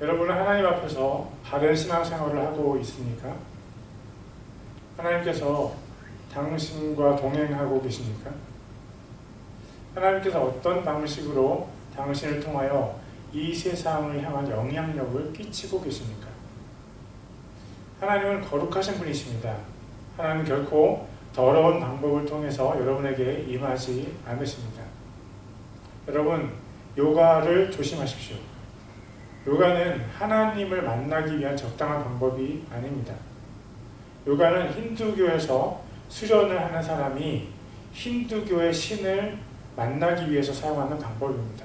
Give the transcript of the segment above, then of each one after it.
여러분은 하나님 앞에서 바른 신앙생활을 하고 있습니까? 하나님께서 당신과 동행하고 계십니까? 하나님께서 어떤 방식으로 당신을 통하여 이 세상을 향한 영향력을 끼치고 계십니까? 하나님은 거룩하신 분이십니다. 하나님은 결코 더러운 방법을 통해서 여러분에게 임하지 않으십니다. 여러분, 요가를 조심하십시오. 요가는 하나님을 만나기 위한 적당한 방법이 아닙니다. 요가는 힌두교에서 수련을 하는 사람이 힌두교의 신을 만나기 위해서 사용하는 방법입니다.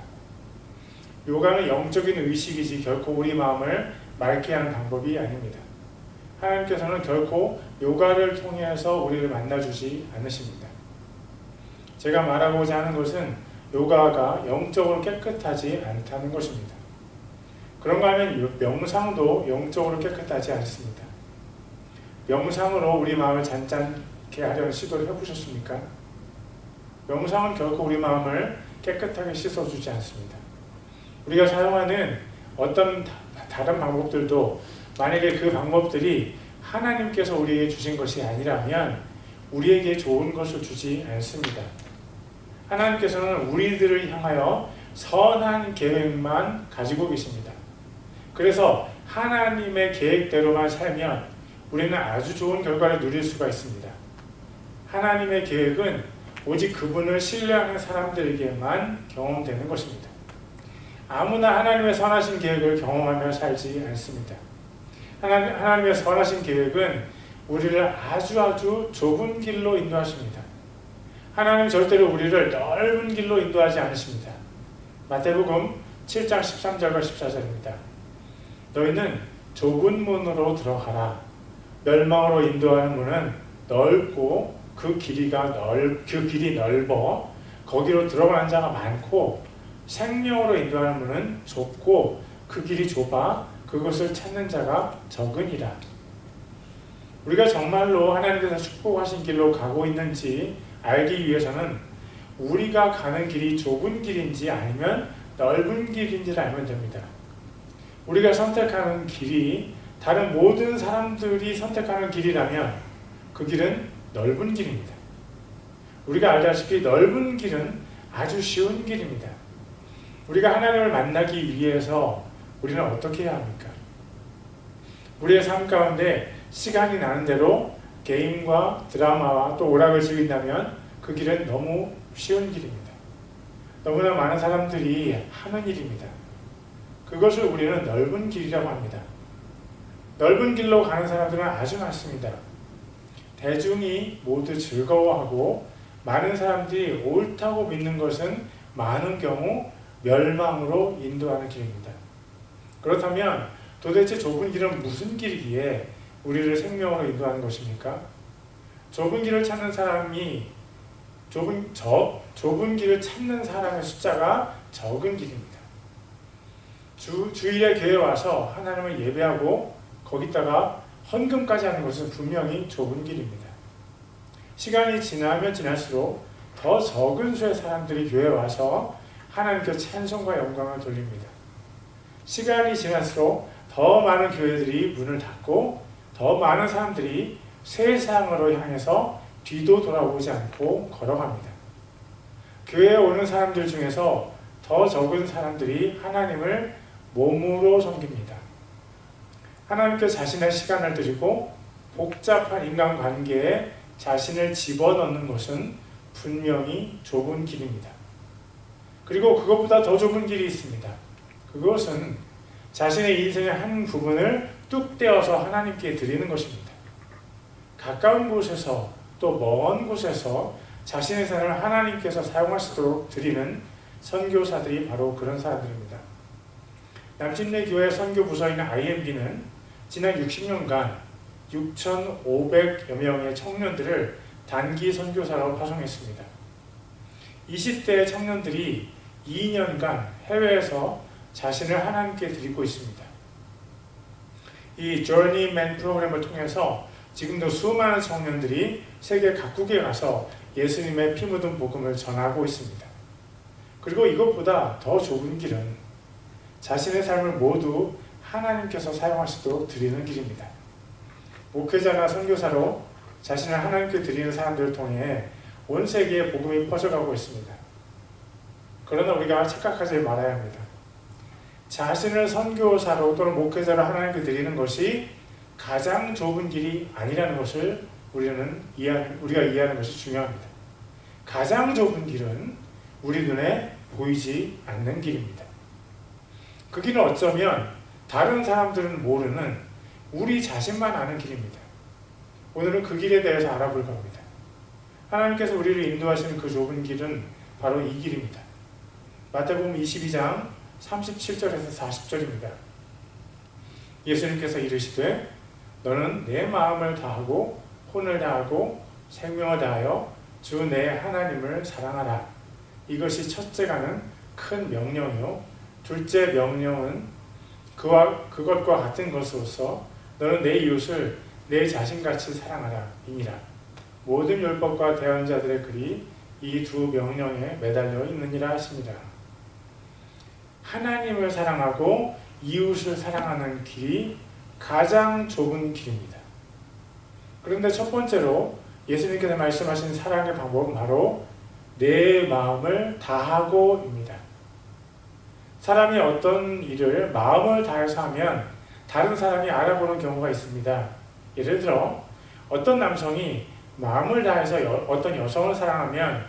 요가는 영적인 의식이지 결코 우리 마음을 맑게 하는 방법이 아닙니다. 하나님께서는 결코 요가를 통해서 우리를 만나주지 않으십니다. 제가 말하고자 하는 것은 요가가 영적으로 깨끗하지 않다는 것입니다. 그런가 하면 명상도 영적으로 깨끗하지 않습니다. 명상으로 우리 마음을 잔잔케 하려는 시도를 해보셨습니까? 명상은 결코 우리 마음을 깨끗하게 씻어주지 않습니다. 우리가 사용하는 어떤 다른 방법들도 만약에 그 방법들이 하나님께서 우리에게 주신 것이 아니라면 우리에게 좋은 것을 주지 않습니다. 하나님께서는 우리들을 향하여 선한 계획만 가지고 계십니다. 그래서 하나님의 계획대로만 살면 우리는 아주 좋은 결과를 누릴 수가 있습니다. 하나님의 계획은 오직 그분을 신뢰하는 사람들에게만 경험되는 것입니다. 아무나 하나님의 선하신 계획을 경험하며 살지 않습니다. 하나님의 선하신 계획은 우리를 아주 좁은 길로 인도하십니다. 하나님은 절대로 우리를 넓은 길로 인도하지 않으십니다. 마태복음 7장 13절과 14절입니다. 너희는 좁은 문으로 들어가라. 멸망으로 인도하는 문은 넓고 그 길이 넓어 거기로 들어가는 자가 많고, 생명으로 인도하는 문은 좁고 그 길이 좁아 그것을 찾는 자가 적으니라. 우리가 정말로 하나님께서 축복하신 길로 가고 있는지 알기 위해서는 우리가 가는 길이 좁은 길인지 아니면 넓은 길인지를 알면 됩니다. 우리가 선택하는 길이 다른 모든 사람들이 선택하는 길이라면 그 길은 넓은 길입니다. 우리가 알다시피 넓은 길은 아주 쉬운 길입니다. 우리가 하나님을 만나기 위해서 우리는 어떻게 해야 합니까? 우리의 삶 가운데 시간이 나는 대로 게임과 드라마와 또 오락을 즐긴다면 그 길은 너무 쉬운 길입니다. 너무나 많은 사람들이 하는 일입니다. 그것을 우리는 넓은 길이라고 합니다. 넓은 길로 가는 사람들은 아주 많습니다. 대중이 모두 즐거워하고 많은 사람들이 옳다고 믿는 것은 많은 경우 멸망으로 인도하는 길입니다. 그렇다면 도대체 좁은 길은 무슨 길이기에 우리를 생명으로 인도하는 것입니까? 좁은 길을 찾는 사람이 좁은 길을 찾는 사람의 숫자가 적은 길입니다. 주일에 교회에 와서 하나님을 예배하고 거기다가 헌금까지 하는 것은 분명히 좁은 길입니다. 시간이 지나면 지날수록 더 적은 수의 사람들이 교회에 와서 하나님께 찬송과 영광을 돌립니다. 시간이 지날수록 더 많은 교회들이 문을 닫고 더 많은 사람들이 세상으로 향해서 뒤도 돌아보지 않고 걸어갑니다. 교회에 오는 사람들 중에서 더 적은 사람들이 하나님을 몸으로 섬깁니다. 하나님께 자신의 시간을 드리고 복잡한 인간관계에 자신을 집어넣는 것은 분명히 좁은 길입니다. 그리고 그것보다 더 좁은 길이 있습니다. 그것은 자신의 인생의 한 부분을 뚝 떼어서 하나님께 드리는 것입니다. 가까운 곳에서 또 먼 곳에서 자신의 삶을 하나님께서 사용하시도록 드리는 선교사들이 바로 그런 사람들입니다. 남진내 교회 선교부서인 IMB는 지난 60년간 6,500여 명의 청년들을 단기 선교사로 파송했습니다. 20대 청년들이 2년간 해외에서 자신을 하나님께 드리고 있습니다. 이 Journeyman 프로그램을 통해서 지금도 수많은 청년들이 세계 각국에 가서 예수님의 피 묻은 복음을 전하고 있습니다. 그리고 이것보다 더 좁은 길은 자신의 삶을 모두 하나님께서 사용하시도록 드리는 길입니다. 목회자나 선교사로 자신을 하나님께 드리는 사람들을 통해 온 세계에 복음이 퍼져가고 있습니다. 그러나 우리가 착각하지 말아야 합니다. 자신을 선교사로 또는 목회자로 하나님께 드리는 것이 가장 좁은 길이 아니라는 것을 우리가 이해하는 것이 중요합니다. 가장 좁은 길은 우리 눈에 보이지 않는 길입니다. 그 길은 어쩌면 다른 사람들은 모르는 우리 자신만 아는 길입니다. 오늘은 그 길에 대해서 알아볼 겁니다. 하나님께서 우리를 인도하시는 그 좁은 길은 바로 이 길입니다. 마태복음 22장 37절에서 40절입니다. 예수님께서 이르시되 너는 내 마음을 다하고 혼을 다하고 생명을 다하여 주 내 하나님을 사랑하라. 이것이 첫째가는 큰 명령이요 둘째 명령은 그것과 같은 것으로서 너는 내 이웃을 내 자신같이 사랑하라 이니라. 모든 율법과 대언자들의 글이 이 두 명령에 매달려 있느니라 하십니다. 하나님을 사랑하고 이웃을 사랑하는 길이 가장 좁은 길입니다. 그런데 첫 번째로 예수님께서 말씀하신 사랑의 방법은 바로 내 마음을 다하고입니다. 사람이 어떤 일을 마음을 다해서 하면 다른 사람이 알아보는 경우가 있습니다. 예를 들어 어떤 남성이 마음을 다해서 어떤 여성을 사랑하면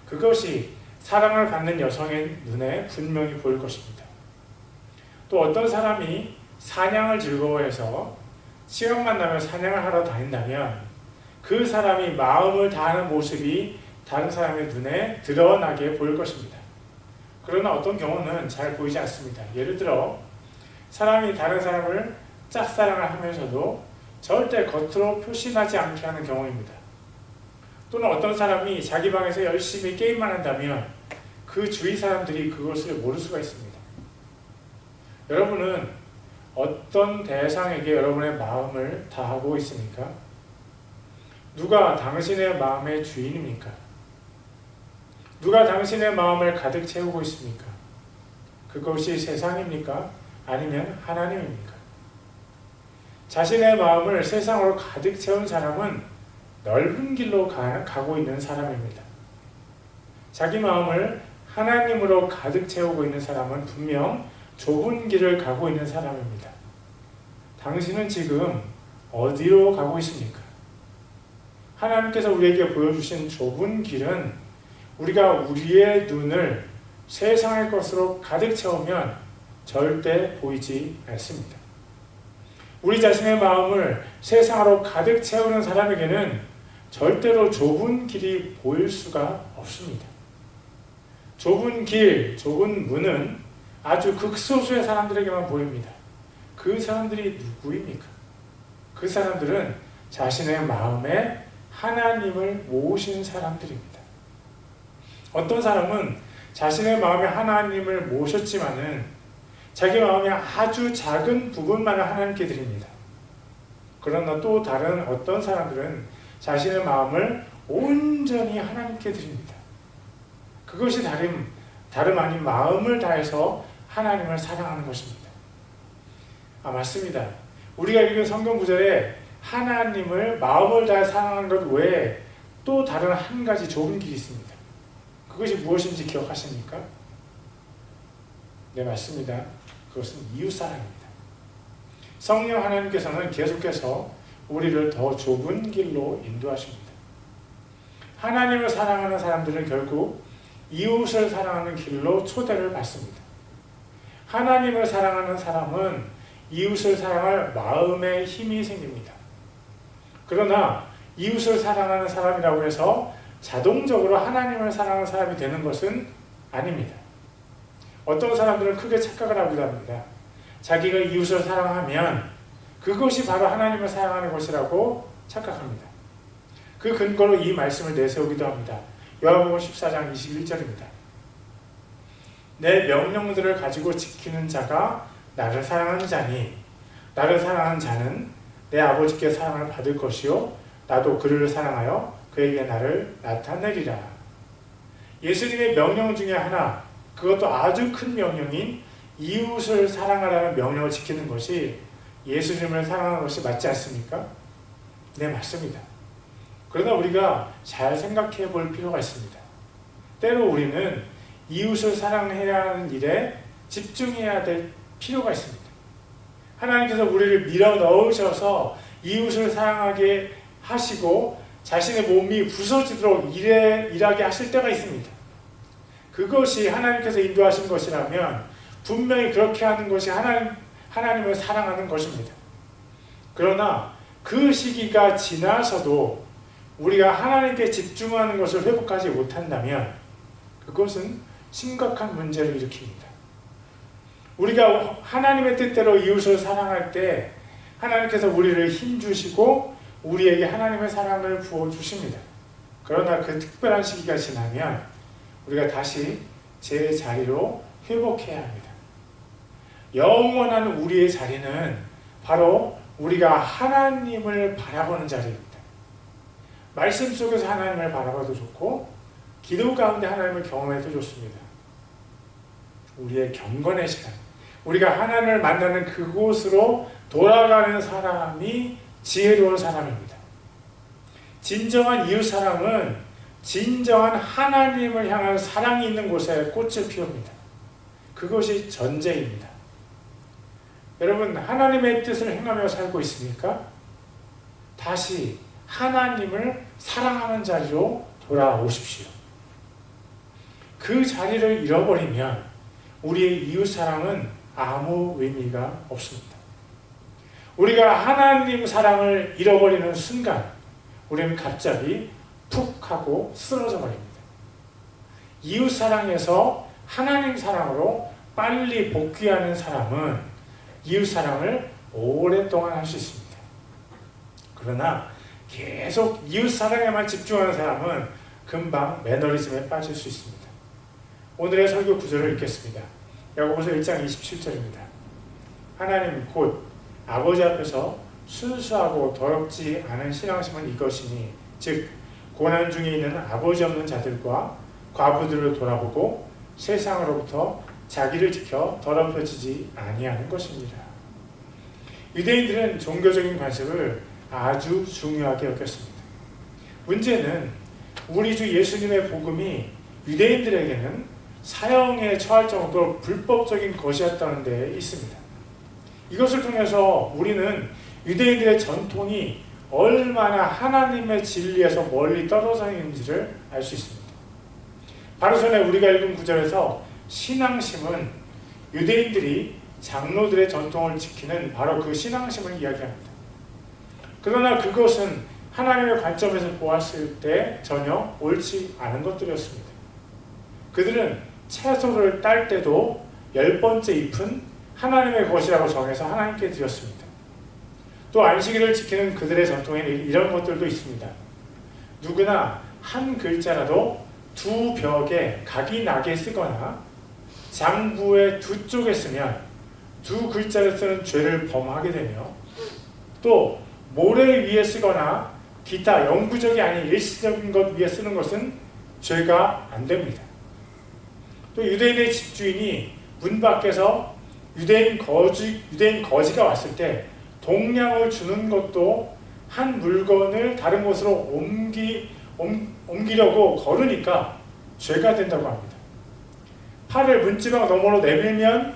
그것이 사랑을 받는 여성의 눈에 분명히 보일 것입니다. 또 어떤 사람이 사냥을 즐거워해서 시간만 나면 사냥을 하러 다닌다면 그 사람이 마음을 다하는 모습이 다른 사람의 눈에 드러나게 보일 것입니다. 그러나 어떤 경우는 잘 보이지 않습니다. 예를 들어 사람이 다른 사람을 짝사랑을 하면서도 절대 겉으로 표시하지 않게 하는 경우입니다. 또는 어떤 사람이 자기 방에서 열심히 게임만 한다면 그 주위 사람들이 그것을 모를 수가 있습니다. 여러분은 어떤 대상에게 여러분의 마음을 다하고 있습니까? 누가 당신의 마음의 주인입니까? 누가 당신의 마음을 가득 채우고 있습니까? 그것이 세상입니까? 아니면 하나님입니까? 자신의 마음을 세상으로 가득 채운 사람은 넓은 길로 가고 있는 사람입니다. 자기 마음을 하나님으로 가득 채우고 있는 사람은 분명 좁은 길을 가고 있는 사람입니다. 당신은 지금 어디로 가고 있습니까? 하나님께서 우리에게 보여주신 좁은 길은 우리가 우리의 눈을 세상의 것으로 가득 채우면 절대 보이지 않습니다. 우리 자신의 마음을 세상으로 가득 채우는 사람에게는 절대로 좁은 길이 보일 수가 없습니다. 좁은 길, 좁은 문은 아주 극소수의 사람들에게만 보입니다. 그 사람들이 누구입니까? 그 사람들은 자신의 마음에 하나님을 모으신 사람들입니다. 어떤 사람은 자신의 마음에 하나님을 모셨지만은 자기 마음의 아주 작은 부분만을 하나님께 드립니다. 그러나 또 다른 어떤 사람들은 자신의 마음을 온전히 하나님께 드립니다. 그것이 다름 아닌 마음을 다해서 하나님을 사랑하는 것입니다. 맞습니다. 우리가 읽은 성경 구절에 하나님을 마음을 다해 사랑하는 것 외에 또 다른 한 가지 좁은 길이 있습니다. 그것이 무엇인지 기억하십니까? 네, 맞습니다. 그것은 이웃사랑입니다. 성령 하나님께서는 계속해서 우리를 더 좁은 길로 인도하십니다. 하나님을 사랑하는 사람들은 결국 이웃을 사랑하는 길로 초대를 받습니다. 하나님을 사랑하는 사람은 이웃을 사랑할 마음의 힘이 생깁니다. 그러나 이웃을 사랑하는 사람이라고 해서 자동적으로 하나님을 사랑하는 사람이 되는 것은 아닙니다. 어떤 사람들은 크게 착각을 하기도 합니다. 자기가 이웃을 사랑하면 그것이 바로 하나님을 사랑하는 것이라고 착각합니다. 그 근거로 이 말씀을 내세우기도 합니다. 요한복음 14장 21절입니다. 내 명령들을 가지고 지키는 자가 나를 사랑하는 자니 나를 사랑하는 자는 내 아버지께 사랑을 받을 것이요 나도 그를 사랑하여 그에게 나를 나타내리라. 예수님의 명령 중에 하나, 그것도 아주 큰 명령인 이웃을 사랑하라는 명령을 지키는 것이 예수님을 사랑하는 것이 맞지 않습니까? 네, 맞습니다. 그러나 우리가 잘 생각해 볼 필요가 있습니다. 때로 우리는 이웃을 사랑해야 하는 일에 집중해야 될 필요가 있습니다. 하나님께서 우리를 밀어 넣으셔서 이웃을 사랑하게 하시고 자신의 몸이 부서지도록 일하게 하실 때가 있습니다. 그것이 하나님께서 인도하신 것이라면 분명히 그렇게 하는 것이 하나님을 사랑하는 것입니다. 그러나 그 시기가 지나서도 우리가 하나님께 집중하는 것을 회복하지 못한다면 그것은 심각한 문제를 일으킵니다. 우리가 하나님의 뜻대로 이웃을 사랑할 때 하나님께서 우리를 힘주시고 우리에게 하나님의 사랑을 부어주십니다. 그러나 그 특별한 시기가 지나면 우리가 다시 제 자리로 회복해야 합니다. 영원한 우리의 자리는 바로 우리가 하나님을 바라보는 자리입니다. 말씀 속에서 하나님을 바라봐도 좋고 기도 가운데 하나님을 경험해도 좋습니다. 우리의 경건의 시간, 우리가 하나님을 만나는 그곳으로 돌아가는 사람이 지혜로운 사람입니다. 진정한 이웃사랑은 진정한 하나님을 향한 사랑이 있는 곳에 꽃을 피웁니다. 그것이 전제입니다. 여러분, 하나님의 뜻을 행하며 살고 있습니까? 다시 하나님을 사랑하는 자리로 돌아오십시오. 그 자리를 잃어버리면 우리의 이웃사랑은 아무 의미가 없습니다. 우리가 하나님 사랑을 잃어버리는 순간 우리는 갑자기 푹 하고 쓰러져 버립니다. 이웃사랑에서 하나님 사랑으로 빨리 복귀하는 사람은 이웃사랑을 오랫동안 할 수 있습니다. 그러나 계속 이웃사랑에만 집중하는 사람은 금방 매너리즘에 빠질 수 있습니다. 오늘의 설교 구절을 읽겠습니다. 야고보서 1장 27절입니다. 하나님 곧 아버지 앞에서 순수하고 더럽지 않은 신앙심은 이것이니 즉 고난 중에 있는 아버지 없는 자들과 과부들을 돌아보고 세상으로부터 자기를 지켜 더럽혀지지 아니하는 것입니다. 유대인들은 종교적인 관습을 아주 중요하게 여겼습니다. 문제는 우리 주 예수님의 복음이 유대인들에게는 사형에 처할 정도로 불법적인 것이었다는 데 있습니다. 이것을 통해서 우리는 유대인들의 전통이 얼마나 하나님의 진리에서 멀리 떨어져 있는지를 알 수 있습니다. 바로 전에 우리가 읽은 구절에서 신앙심은 유대인들이 장로들의 전통을 지키는 바로 그 신앙심을 이야기합니다. 그러나 그것은 하나님의 관점에서 보았을 때 전혀 옳지 않은 것들이었습니다. 그들은 채소를 딸 때도 10번째 잎은 하나님의 것이라고 정해서 하나님께 드렸습니다. 또 안식일을 지키는 그들의 전통에는 이런 것들도 있습니다. 누구나 한 글자라도 두 벽에 각이 나게 쓰거나 장부의 두 쪽에 쓰면 두 글자를 쓰는 죄를 범하게 되며 또 모래 위에 쓰거나 기타 영구적이 아닌 일시적인 것 위에 쓰는 것은 죄가 안 됩니다. 또 유대인의 집주인이 문 밖에서 유대인 거지가 왔을 때 동량을 주는 것도 한 물건을 다른 곳으로 옮기려고 걸으니까 죄가 된다고 합니다. 팔을 문지방 너머로 내밀면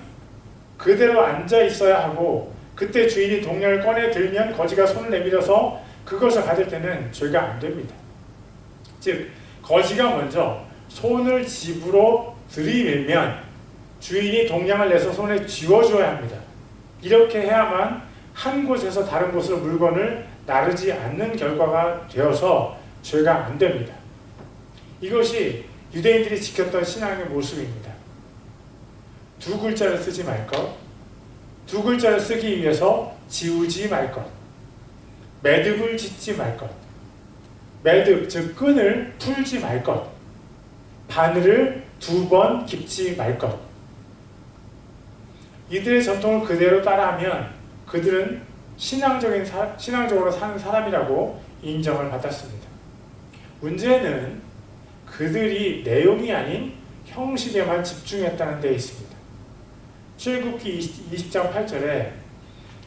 그대로 앉아 있어야 하고 그때 주인이 동량을 꺼내 들면 거지가 손을 내밀어서 그것을 받을 때는 죄가 안 됩니다. 즉 거지가 먼저 손을 집으로 들이밀면 주인이 동량을 내서 손에 쥐어줘야 합니다. 이렇게 해야만 한 곳에서 다른 곳으로 물건을 나르지 않는 결과가 되어서 죄가 안 됩니다. 이것이 유대인들이 지켰던 신앙의 모습입니다. 두 글자를 쓰지 말 것, 두 글자를 쓰기 위해서 지우지 말 것, 매듭을 짓지 말 것, 매듭 즉 끈을 풀지 말 것, 바늘을 2번 깁지 말 것. 이들의 전통을 그대로 따라하면 그들은 신앙적으로 사는 사람이라고 인정을 받았습니다. 문제는 그들이 내용이 아닌 형식에만 집중했다는 데 있습니다. 출애굽기 20장 8절에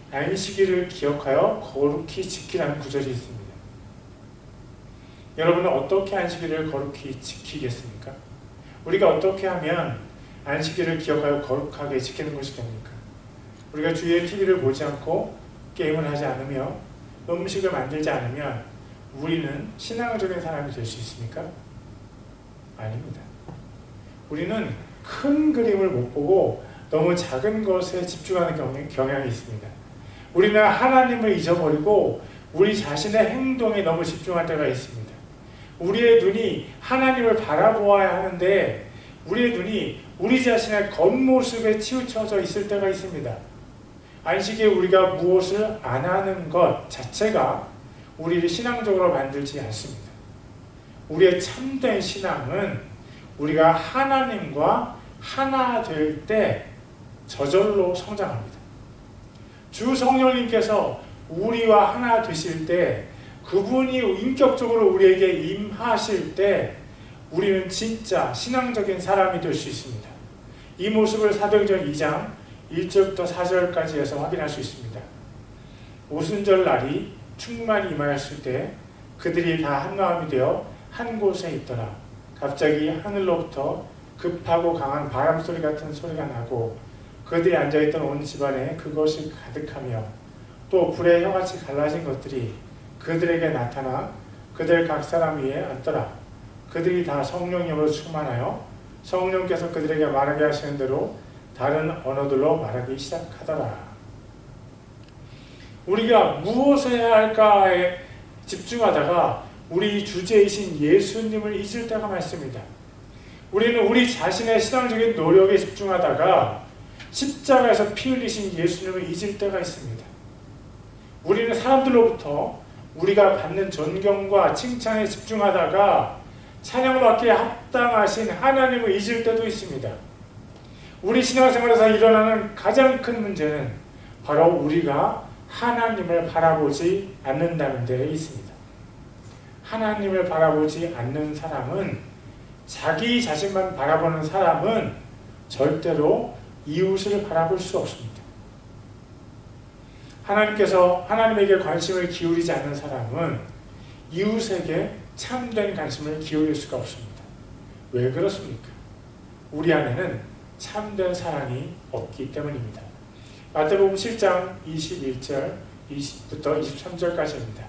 안식일을 기억하여 거룩히 지키라는 구절이 있습니다. 여러분은 어떻게 안식일을 거룩히 지키겠습니까? 우리가 어떻게 하면 안식일을 기억하여 거룩하게 지키는 것이 됩니까? 우리가 주위에 TV를 보지 않고 게임을 하지 않으며 음식을 만들지 않으면 우리는 신앙적인 사람이 될 수 있습니까? 아닙니다. 우리는 큰 그림을 못 보고 너무 작은 것에 집중하는 경향이 있습니다. 우리는 하나님을 잊어버리고 우리 자신의 행동에 너무 집중할 때가 있습니다. 우리의 눈이 하나님을 바라보아야 하는데 우리의 눈이 우리 자신의 겉모습에 치우쳐져 있을 때가 있습니다. 안식일에 우리가 무엇을 안 하는 것 자체가 우리를 신앙적으로 만들지 않습니다. 우리의 참된 신앙은 우리가 하나님과 하나 될 때 저절로 성장합니다. 주 성령님께서 우리와 하나 되실 때 그분이 인격적으로 우리에게 임하실 때 우리는 진짜 신앙적인 사람이 될 수 있습니다. 이 모습을 사도행전 2장 1절부터 4절까지 해서 확인할 수 있습니다. 오순절 날이 충만히 임하였을 때 그들이 다 한마음이 되어 한 곳에 있더라. 갑자기 하늘로부터 급하고 강한 바람 소리 같은 소리가 나고 그들이 앉아있던 온 집안에 그것이 가득하며 또 불의 혀같이 갈라진 것들이 그들에게 나타나 그들 각 사람 위에 앉더라. 그들이 다 성령님으로 충만하여 성령께서 그들에게 말하게 하시는 대로 다른 언어들로 말하기 시작하더라. 우리가 무엇을 해야 할까에 집중하다가 우리 주제이신 예수님을 잊을 때가 많습니다. 우리는 우리 자신의 신앙적인 노력에 집중하다가 십자가에서 피 흘리신 예수님을 잊을 때가 있습니다. 우리는 사람들로부터 우리가 받는 존경과 칭찬에 집중하다가 찬양받기에 합당하신 하나님을 잊을 때도 있습니다. 우리 신앙생활에서 일어나는 가장 큰 문제는 바로 우리가 하나님을 바라보지 않는다는 데에 있습니다. 하나님을 바라보지 않는 사람은 자기 자신만 바라보는 사람은 절대로 이웃을 바라볼 수 없습니다. 하나님에게 관심을 기울이지 않는 사람은 이웃에게 참된 관심을 기울일 수가 없습니다. 왜 그렇습니까? 우리 안에는 참된 사랑이 없기 때문입니다. 마태복음 7장 21절 부터 23절까지입니다.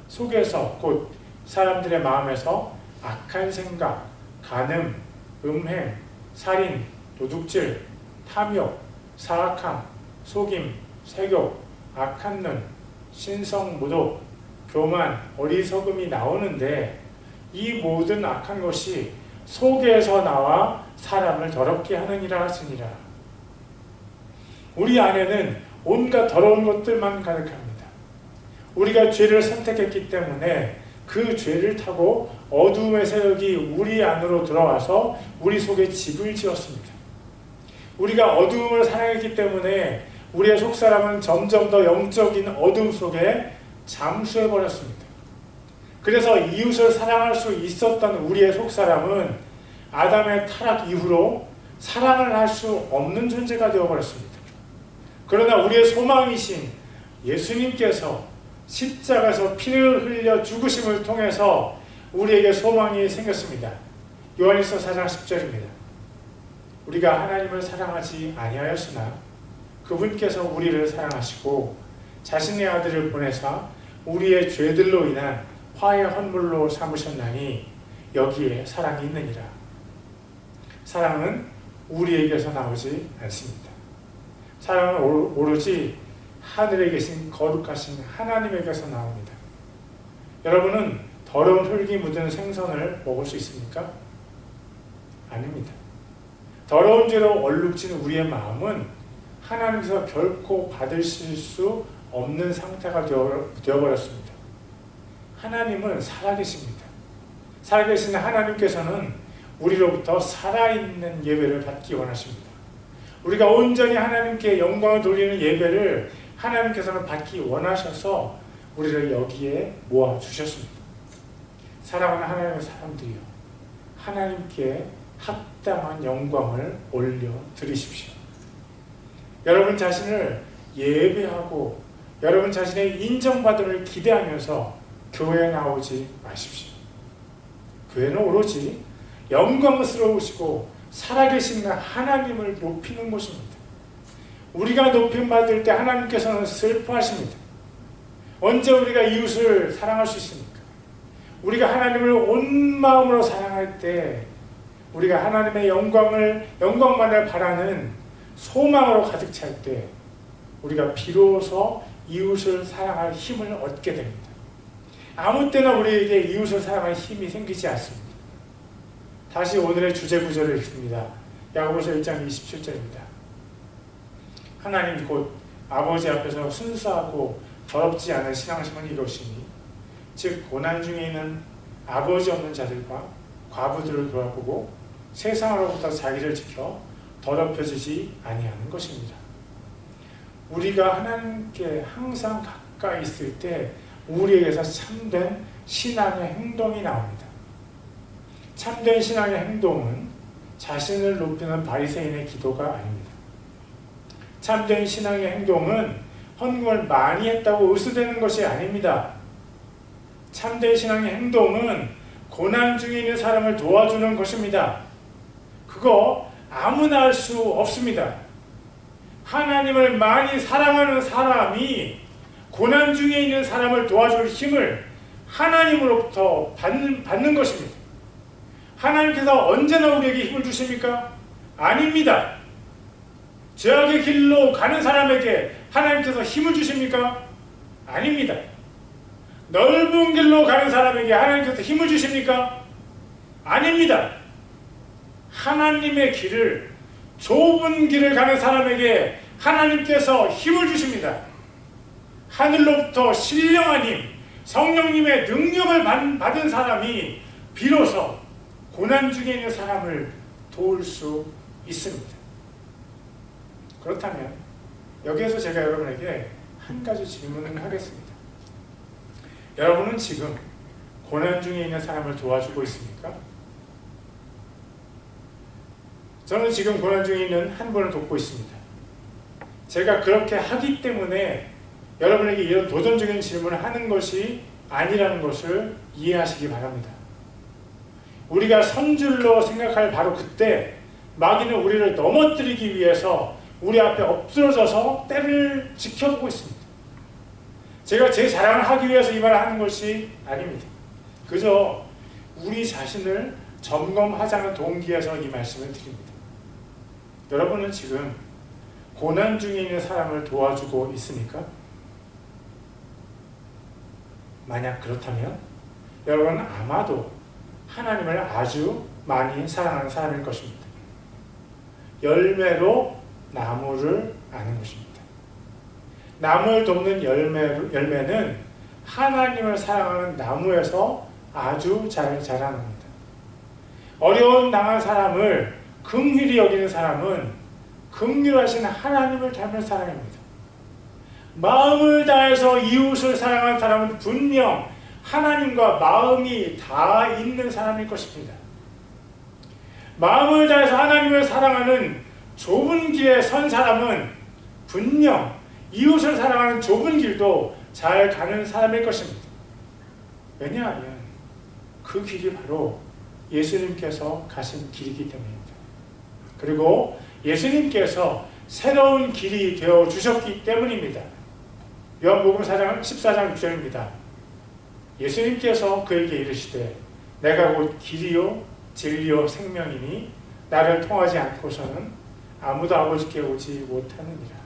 속에서 곧 사람들의 마음에서 악한 생각, 간음, 음행, 살인, 도둑질, 탐욕, 사악함, 속임, 세욕, 악한 눈, 신성 모독, 교만, 어리석음이 나오는데 이 모든 악한 것이 속에서 나와 사람을 더럽게 하느니라 하시니라. 우리 안에는 온갖 더러운 것들만 가득합니다. 우리가 죄를 선택했기 때문에 그 죄를 타고 어두움의 세력이 우리 안으로 들어와서 우리 속에 집을 지었습니다. 우리가 어두움을 사랑했기 때문에 우리의 속사람은 점점 더 영적인 어둠 속에 잠수해버렸습니다. 그래서 이웃을 사랑할 수 있었던 우리의 속사람은 아담의 타락 이후로 사랑을 할 수 없는 존재가 되어버렸습니다. 그러나 우리의 소망이신 예수님께서 십자가에서 피를 흘려 죽으심을 통해서 우리에게 소망이 생겼습니다. 요한일서 4장 10절입니다. 우리가 하나님을 사랑하지 아니하였으나 그분께서 우리를 사랑하시고 자신의 아들을 보내사 우리의 죄들로 인한 화해 헌물로 삼으셨나니 여기에 사랑이 있느니라. 사랑은 우리에게서 나오지 않습니다. 사랑은 오로지 하늘에 계신 거룩하신 하나님에게서 나옵니다. 여러분은 더러운 흙이 묻은 생선을 먹을 수 있습니까? 아닙니다. 더러운 죄로 얼룩진 우리의 마음은 하나님께서 결코 받으실 수 없는 상태가 되어버렸습니다. 하나님은 살아계십니다. 살아계신 하나님께서는 우리로부터 살아있는 예배를 받기 원하십니다. 우리가 온전히 하나님께 영광을 돌리는 예배를 하나님께서는 받기 원하셔서 우리를 여기에 모아주셨습니다. 사랑하는 하나님의 사람들이여, 하나님께 합당한 영광을 올려드리십시오. 여러분 자신을 예배하고 여러분 자신의 인정받음을 기대하면서 교회에 나오지 마십시오. 교회는 오로지 영광스러우시고 살아계신 하나님을 높이는 곳입니다. 우리가 높임받을 때 하나님께서는 슬퍼하십니다. 언제 우리가 이웃을 사랑할 수 있습니까? 우리가 하나님을 온 마음으로 사랑할 때 우리가 하나님의 영광만을 바라는 소망으로 가득 찰 때 우리가 비로소 이웃을 사랑할 힘을 얻게 됩니다. 아무 때나 우리에게 이웃을 사랑할 힘이 생기지 않습니다. 다시 오늘의 주제 구절을 읽습니다. 야고보서 1장 27절입니다. 하나님 곧 아버지 앞에서 순수하고 더럽지 않은 신앙심은 이것이니 즉 고난 중에 있는 아버지 없는 자들과 과부들을 돌아보고 세상으로부터 자기를 지켜 더럽혀지지 아니하는 것입니다. 우리가 하나님께 항상 가까이 있을 때 우리에게서 참된 신앙의 행동이 나옵니다. 참된 신앙의 행동은 자신을 높이는 바리새인의 기도가 아닙니다. 참된 신앙의 행동은 헌금을 많이 했다고 의수되는 것이 아닙니다. 참된 신앙의 행동은 고난 중에 있는 사람을 도와주는 것입니다. 그거 아무나 할 수 없습니다. 하나님을 많이 사랑하는 사람이 고난 중에 있는 사람을 도와줄 힘을 하나님으로부터 받는 것입니다. 하나님께서 언제나 우리에게 힘을 주십니까? 아닙니다. 죄악의 길로 가는 사람에게 하나님께서 힘을 주십니까? 아닙니다. 넓은 길로 가는 사람에게 하나님께서 힘을 주십니까? 아닙니다. 하나님의 길을, 좁은 길을 가는 사람에게 하나님께서 힘을 주십니다. 하늘로부터 신령한 힘, 성령님의 능력을 받은 사람이 비로소 고난 중에 있는 사람을 도울 수 있습니다. 그렇다면 여기에서 제가 여러분에게 한 가지 질문을 하겠습니다. 여러분은 지금 고난 중에 있는 사람을 도와주고 있습니까? 저는 지금 고난 중에 있는 한 분을 돕고 있습니다. 제가 그렇게 하기 때문에 여러분에게 이런 도전적인 질문을 하는 것이 아니라는 것을 이해하시기 바랍니다. 우리가 선줄로 생각할 바로 그때 마귀는 우리를 넘어뜨리기 위해서 우리 앞에 엎드러져서 때를 지켜보고 있습니다. 제가 제 자랑을 하기 위해서 이 말을 하는 것이 아닙니다. 그저 우리 자신을 점검하자는 동기에서 이 말씀을 드립니다. 여러분은 지금 고난 중에 있는 사람을 도와주고 있습니까? 만약 그렇다면 여러분은 아마도 하나님을 아주 많이 사랑하는 사람일 것입니다. 열매로 나무를 아는 것입니다. 나무를 돕는 열매는 하나님을 사랑하는 나무에서 아주 잘 자라납니다. 어려운 당한 사람을 긍휼히 여기는 사람은 긍휼하신 하나님을 닮은 사람입니다. 마음을 다해서 이웃을 사랑하는 사람은 분명 하나님과 마음이 다 있는 사람일 것입니다. 마음을 다해서 하나님을 사랑하는 좁은 길에 선 사람은 분명 이웃을 사랑하는 좁은 길도 잘 가는 사람일 것입니다. 왜냐하면 그 길이 바로 예수님께서 가신 길이기 때문입니다. 그리고 예수님께서 새로운 길이 되어 주셨기 때문입니다. 요한복음 14장 6절입니다. 예수님께서 그에게 이르시되 내가 곧 길이요 진리요 생명이니 나를 통하지 않고서는 아무도 아버지께 오지 못하느니라.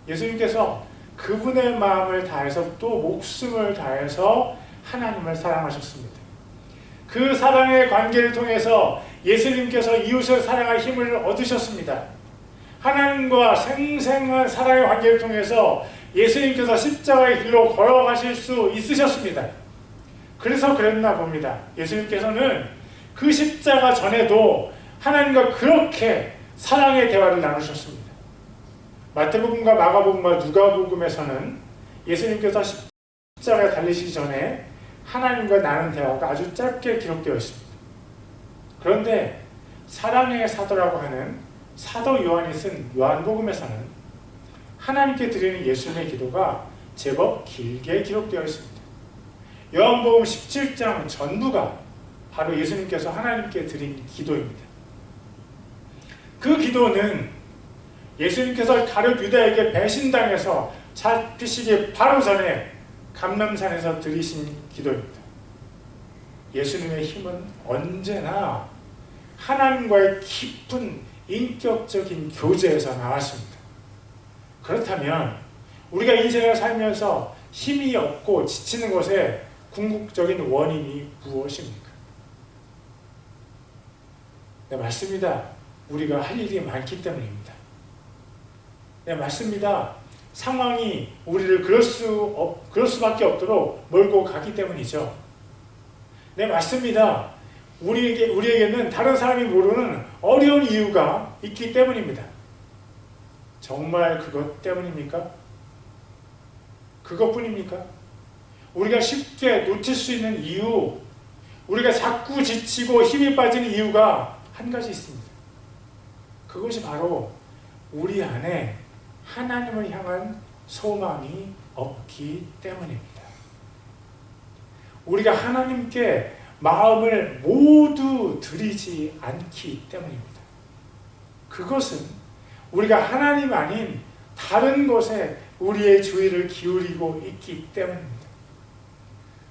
예수님께서 그분의 마음을 다해서 또 목숨을 다해서 하나님을 사랑하셨습니다. 그 사랑의 관계를 통해서 예수님께서 이웃을 사랑할 힘을 얻으셨습니다. 하나님과 생생한 사랑의 관계를 통해서 예수님께서 십자가의 길로 걸어가실 수 있으셨습니다. 그래서 그랬나 봅니다. 예수님께서는 그 십자가 전에도 하나님과 그렇게 사랑의 대화를 나누셨습니다. 마태복음과 마가복음과 누가복음에서는 예수님께서 십자가에 달리시기 전에 하나님과 나눈 대화가 아주 짧게 기록되어 있습니다. 그런데 사랑의 사도라고 하는 사도 요한이 쓴 요한복음에서는 하나님께 드리는 예수님의 기도가 제법 길게 기록되어 있습니다. 요한복음 17장 전부가 바로 예수님께서 하나님께 드린 기도입니다. 그 기도는 예수님께서 가룟 유다에게 배신당해서 잡히시기 바로 전에 감람산에서 드리신 기도입니다. 예수님의 힘은 언제나 하나님과의 깊은 인격적인 교제에서 나왔습니다. 그렇다면 우리가 인생을 살면서 힘이 없고 지치는 것에 궁극적인 원인이 무엇입니까? 네, 맞습니다. 우리가 할 일이 많기 때문입니다. 네, 맞습니다. 상황이 우리를 그럴 수밖에 없도록 몰고 가기 때문이죠. 네, 맞습니다. 우리에게는 다른 사람이 모르는 어려운 이유가 있기 때문입니다. 정말 그것 때문입니까? 그것뿐입니까? 우리가 쉽게 놓칠 수 있는 이유, 우리가 자꾸 지치고 힘이 빠지는 이유가 한 가지 있습니다. 그것이 바로 우리 안에 하나님을 향한 소망이 없기 때문입니다. 우리가 하나님께 마음을 모두 드리지 않기 때문입니다. 그것은 우리가 하나님 아닌 다른 것에 우리의 주의를 기울이고 있기 때문입니다.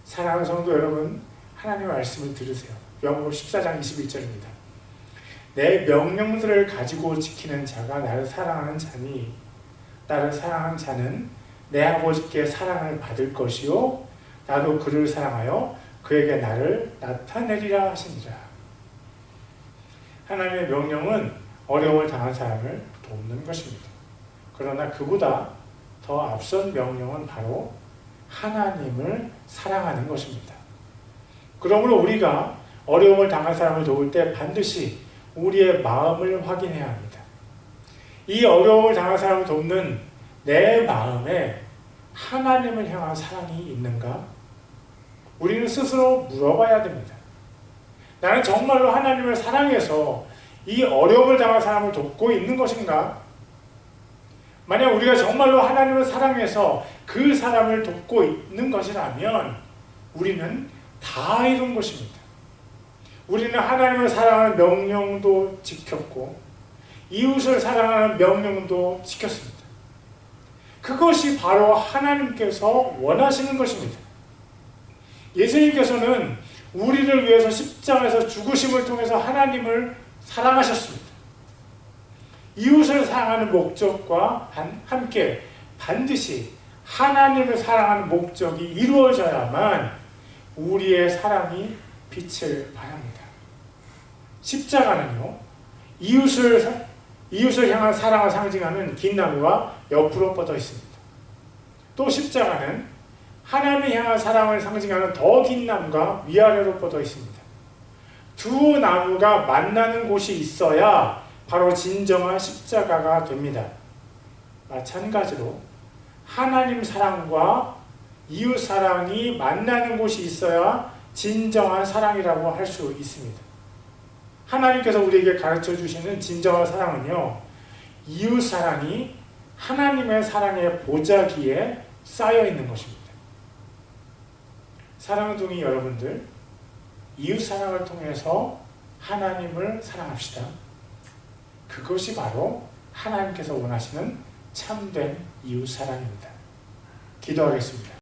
사랑하는 성도 여러분, 하나님의 말씀을 들으세요. 요한복음 14장 21절입니다. 내 명령들을 가지고 지키는 자가 나를 사랑하는 자니 나를 사랑하는 자는 내 아버지께 사랑을 받을 것이요 나도 그를 사랑하여 그에게 나를 나타내리라 하시니라. 하나님의 명령은 어려움을 당한 사람을 돕는 것입니다. 그러나 그보다 더 앞선 명령은 바로 하나님을 사랑하는 것입니다. 그러므로 우리가 어려움을 당한 사람을 도울 때 반드시 우리의 마음을 확인해야 합니다. 이 어려움을 당한 사람을 돕는 내 마음에 하나님을 향한 사랑이 있는가? 우리는 스스로 물어봐야 됩니다. 나는 정말로 하나님을 사랑해서 이 어려움을 당한 사람을 돕고 있는 것인가? 만약 우리가 정말로 하나님을 사랑해서 그 사람을 돕고 있는 것이라면 우리는 다 이룬 것입니다. 우리는 하나님을 사랑하는 명령도 지켰고 이웃을 사랑하는 명령도 지켰습니다. 그것이 바로 하나님께서 원하시는 것입니다. 예수님께서는 우리를 위해서 십자가에서 죽으심을 통해서 하나님을 사랑하셨습니다. 이웃을 사랑하는 목적과 함께 반드시 하나님을 사랑하는 목적이 이루어져야만 우리의 사랑이 빛을 발합니다. 십자가는요, 이웃을 향한 사랑을 상징하는 긴 나무가 옆으로 뻗어 있습니다. 또 십자가는 하나님을 향한 사랑을 상징하는 더 긴 나무가 위아래로 뻗어 있습니다. 두 나무가 만나는 곳이 있어야 바로 진정한 십자가가 됩니다. 마찬가지로 하나님 사랑과 이웃 사랑이 만나는 곳이 있어야 진정한 사랑이라고 할 수 있습니다. 하나님께서 우리에게 가르쳐 주시는 진정한 사랑은요, 이웃 사랑이 하나님의 사랑의 보자기에 쌓여 있는 것입니다. 사랑둥이 여러분들, 이웃 사랑을 통해서 하나님을 사랑합시다. 그것이 바로 하나님께서 원하시는 참된 이웃 사랑입니다. 기도하겠습니다.